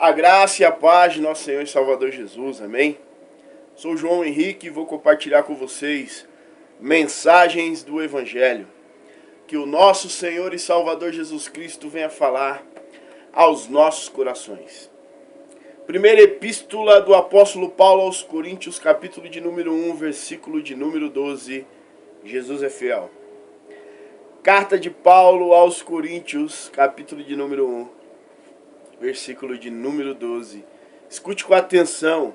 A graça e a paz de nosso Senhor e Salvador Jesus, amém? Sou João Henrique e vou compartilhar com vocês mensagens do Evangelho. Que o nosso Senhor e Salvador Jesus Cristo venha falar aos nossos corações. Primeira epístola do apóstolo Paulo aos Coríntios, capítulo de número 1, versículo de número 12. Jesus é fiel. Carta de Paulo aos Coríntios, capítulo de número 1, versículo de número 12. Escute com atenção.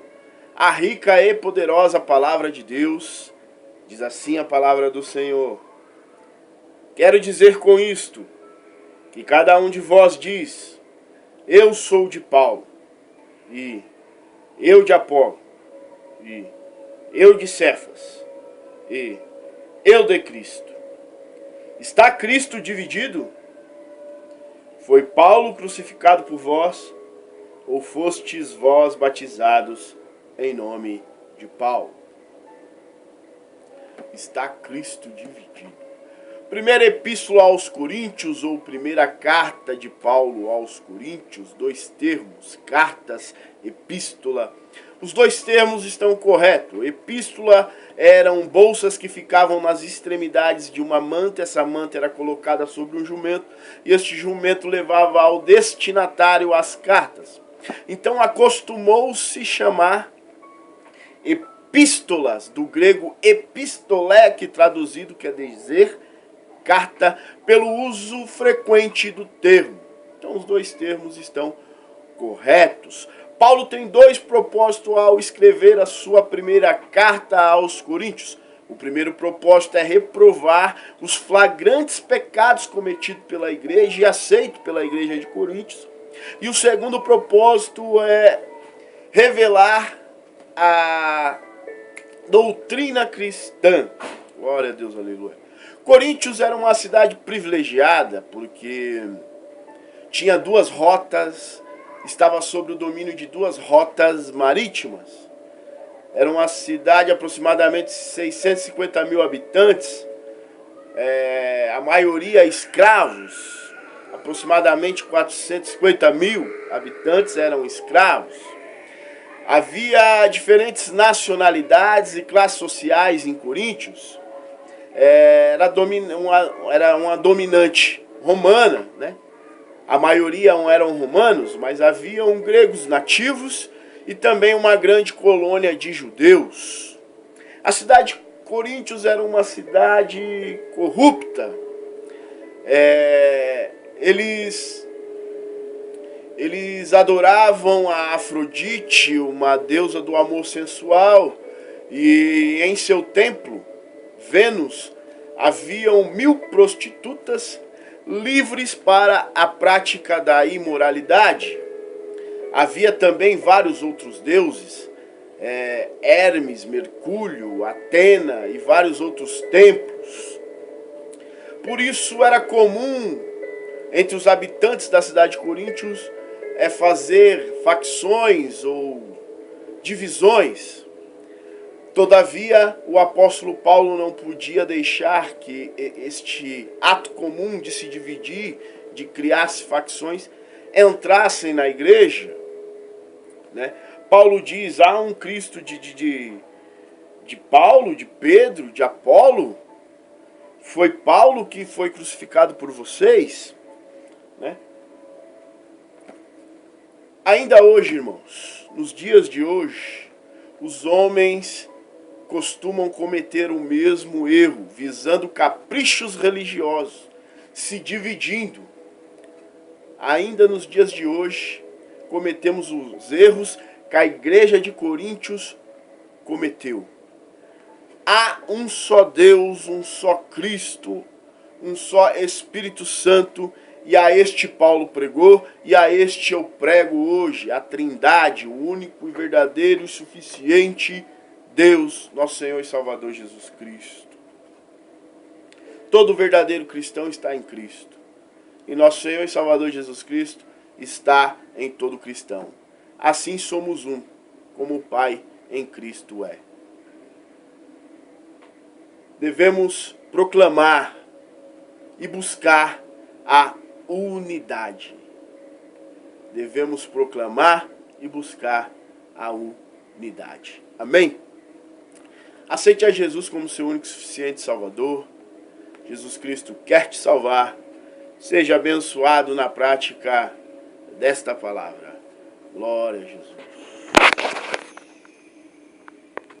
A rica e poderosa palavra de Deus, diz assim a palavra do Senhor. Quero dizer com isto, que cada um de vós diz, eu sou de Paulo, e eu de Apolo, e eu de Cefas, e eu de Cristo. Está Cristo dividido? Foi Paulo crucificado por vós, ou fostes vós batizados em nome de Paulo? Está Cristo dividido. Primeira epístola aos Coríntios, ou primeira carta de Paulo aos Coríntios, dois termos, cartas, epístola. Os dois termos estão corretos. Epístola eram bolsas que ficavam nas extremidades de uma manta. Essa manta era colocada sobre um jumento e este jumento levava ao destinatário as cartas. Então acostumou-se chamar epístolas, do grego epistolé, que traduzido quer dizer carta, pelo uso frequente do termo. Então os dois termos estão corretos. Paulo tem dois propósitos ao escrever a sua primeira carta aos Coríntios. O primeiro propósito é reprovar os flagrantes pecados cometidos pela igreja e aceitos pela igreja de Coríntios. E o segundo propósito é revelar a doutrina cristã. Glória a Deus, aleluia. Coríntios era uma cidade privilegiada porque tinha duas rotas, estava sob o domínio de duas rotas marítimas. Era uma cidade de aproximadamente 650 mil habitantes, a maioria escravos, aproximadamente 450 mil habitantes eram escravos. Havia diferentes nacionalidades e classes sociais em Coríntios. Era uma dominante romana, né? A maioria eram romanos, mas haviam gregos nativos e também uma grande colônia de judeus. A cidade de Coríntios era uma cidade corrupta. Eles adoravam a Afrodite, uma deusa do amor sensual, e em seu templo, Vênus, haviam 1000 prostitutas livres para a prática da imoralidade. Havia também vários outros deuses, Hermes, Mercúrio, Atena e vários outros templos. Por isso era comum entre os habitantes da cidade de Coríntios fazer facções ou divisões. Todavia, o apóstolo Paulo não podia deixar que este ato comum de se dividir, de criar-se facções, entrassem na igreja, né? Paulo diz, há um Cristo de Paulo, de Pedro, de Apolo. Foi Paulo que foi crucificado por vocês, né? Ainda hoje, irmãos, nos dias de hoje, os homens costumam cometer o mesmo erro, visando caprichos religiosos, se dividindo. Ainda nos dias de hoje, cometemos os erros que a igreja de Coríntios cometeu. Há um só Deus, um só Cristo, um só Espírito Santo, e a este Paulo pregou, e a este eu prego hoje, a Trindade, o único e verdadeiro e suficiente Deus, nosso Senhor e Salvador Jesus Cristo. Todo verdadeiro cristão está em Cristo. E nosso Senhor e Salvador Jesus Cristo está em todo cristão. Assim somos um, como o Pai em Cristo é. Devemos proclamar e buscar a unidade. devemos proclamar e buscar a unidade. Amém? Aceite a Jesus como seu único e suficiente Salvador. Jesus Cristo quer te salvar. Seja abençoado na prática desta palavra. Glória a Jesus.